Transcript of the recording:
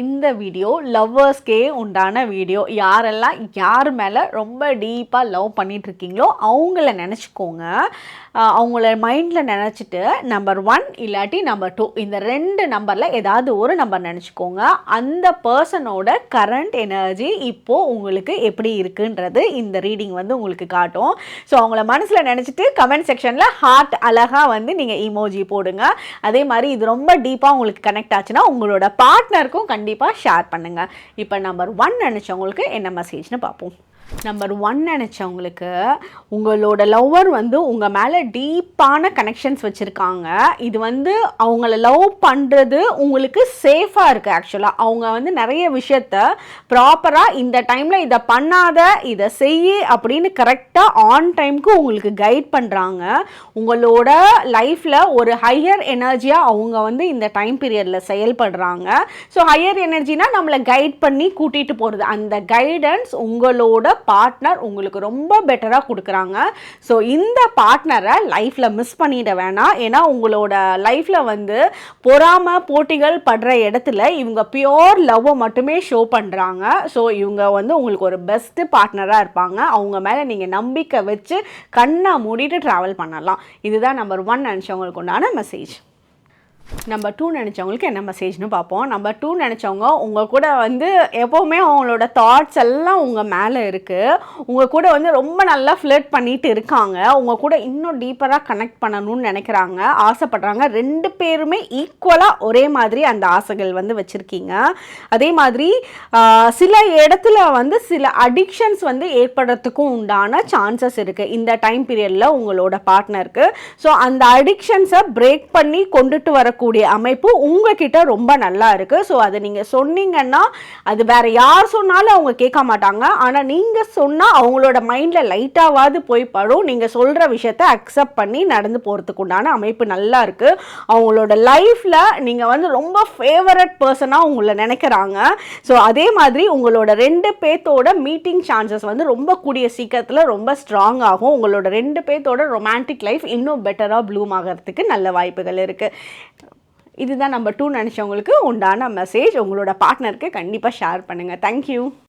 இந்த வீடியோ லவ்வர்ஸ்க்கே உண்டான வீடியோ. யாரெல்லாம் யார் மேலே ரொம்ப டீப்பாக லவ் பண்ணிகிட்ருக்கீங்களோ அவங்கள நினச்சிக்கோங்க. அவங்கள மைண்டில் நினச்சிட்டு நம்பர் 1 இல்லாட்டி நம்பர் 2 இந்த 2 நம்பரில் ஏதாவது ஒரு நம்பர் நினச்சிக்கோங்க. அந்த பர்சனோட கரண்ட் எனர்ஜி இப்போது உங்களுக்கு எப்படி இருக்குன்றது இந்த ரீடிங் வந்து உங்களுக்கு காட்டும். ஸோ அவங்கள மனசில் நினச்சிட்டு கமெண்ட் செக்ஷனில் ஹார்ட் அழகாக வந்து நீங்கள் இமோஜி போடுங்க. அதே மாதிரி இது ரொம்ப டீப்பாக உங்களுக்கு கனெக்ட் ஆச்சுன்னா உங்களோட பார்ட்னருக்கும் கண்டிப்பாக ஷேர் பண்ணுங்கள். இப்போ நம்பர் 1 நினச்சவங்களுக்கு என்ன மெசேஜ்னு பார்ப்போம். நம்பர் 1 நினச்சவங்களுக்கு உங்களோட லவ்வர் வந்து உங்கள் மேலே டீப்பான கனெக்ஷன்ஸ் வச்சுருக்காங்க. இது வந்து அவங்கள லவ் பண்ணுறது உங்களுக்கு சேஃபாக இருக்குது. ஆக்சுவலாக அவங்க வந்து நிறைய விஷயத்த ப்ராப்பராக இந்த டைமில் இதை பண்ணாத இதை செய்ய அப்படின்னு கரெக்டாக ஆன் டைமுக்கு உங்களுக்கு கைட் பண்ணுறாங்க. உங்களோட லைஃப்பில் ஒரு ஹையர் எனர்ஜியாக அவங்க வந்து இந்த டைம் பீரியடில் செயல்படுறாங்க. ஸோ ஹையர் எனர்ஜினா நம்மளை கைட் பண்ணி கூட்டிகிட்டு போகிறது. அந்த கைடன்ஸ் உங்களோட பார்ட்னர் உங்களுக்கு ரொம்ப பெட்டராக கொடுக்குறாங்க. ஸோ இந்த பார்ட்னரை லைஃப்பில் மிஸ் பண்ணிட வேணாம். ஏன்னா உங்களோட லைஃப்பில் வந்து பொறாமை போட்டிகள் படுற இடத்துல இவங்க பியோர் லவ்வை மட்டுமே ஷோ பண்ணுறாங்க. ஸோ இவங்க வந்து உங்களுக்கு ஒரு பெஸ்ட்டு பார்ட்னராக இருப்பாங்க. அவங்க மேலே நீங்கள் நம்பிக்கை வச்சு கண்ணை மூடிட்டு ட்ராவல் பண்ணலாம். இதுதான் நம்பர் 1 நினச்சவங்களுக்கு உண்டான மெசேஜ். நம்பர் 2 நினச்சவங்களுக்கு என்ன மெசேஜ்னு பார்ப்போம். நம்பர் 2 நினச்சவங்க உங்கள் கூட வந்து எப்போவுமே அவங்களோட தாட்ஸ் எல்லாம் உங்கள் மேலே இருக்குது. உங்கள் கூட வந்து ரொம்ப நல்லா ஃப்ளர்ட் பண்ணிட்டு இருக்காங்க. உங்கள் கூட இன்னும் டீப்பராக கனெக்ட் பண்ணணும்னு நினைக்கிறாங்க, ஆசைப்படுறாங்க. 2 பேருமே ஈக்குவலாக ஒரே மாதிரி அந்த ஆசைகள் வந்து வச்சுருக்கீங்க. அதே மாதிரி சில இடத்துல வந்து சில அடிக்ஷன்ஸ் வந்து ஏற்படுறதுக்கும் உண்டான சான்சஸ் இருக்குது இந்த டைம் பீரியடில் உங்களோட பார்ட்னருக்கு. ஸோ அந்த அடிக்ஷன்ஸை பிரேக் பண்ணி கொண்டுட்டு வர கூடிய அமைப்பு உங்ககிட்ட ரொம்ப நல்லா இருக்கு. ஸோ அதை நீங்கள் சொன்னீங்கன்னா அது வேற யார் சொன்னாலும் அவங்க கேட்க மாட்டாங்க. ஆனால் நீங்கள் சொன்னால் அவங்களோட மைண்டில் லைட்டாவது போய் படும். நீங்கள் சொல்கிற விஷயத்தை அக்செப்ட் பண்ணி நடந்து போகிறதுக்கு உண்டான அமைப்பு நல்லா இருக்கு. அவங்களோட லைஃப்பில் நீங்கள் வந்து ரொம்ப ஃபேவரட் பர்சனாக உங்களை நினைக்கிறாங்க. ஸோ அதே மாதிரி உங்களோட 2 பேர்த்தோட மீட்டிங் சான்சஸ் வந்து ரொம்ப கூடிய சீக்கிரத்தில் ரொம்ப ஸ்ட்ராங் ஆகும். உங்களோட 2 பேர்த்தோட ரொமான்டிக் லைஃப் இன்னும் பெட்டராக ப்ளூம் ஆகிறதுக்கு நல்ல வாய்ப்புகள் இருக்குது. இதுதான் நம்பர் 2 நினச்சவங்களுக்கு உண்டான மெசேஜ். உங்களோட பார்ட்னருக்கு கண்டிப்பாக ஷேர் பண்ணுங்கள். தேங்க்யூ.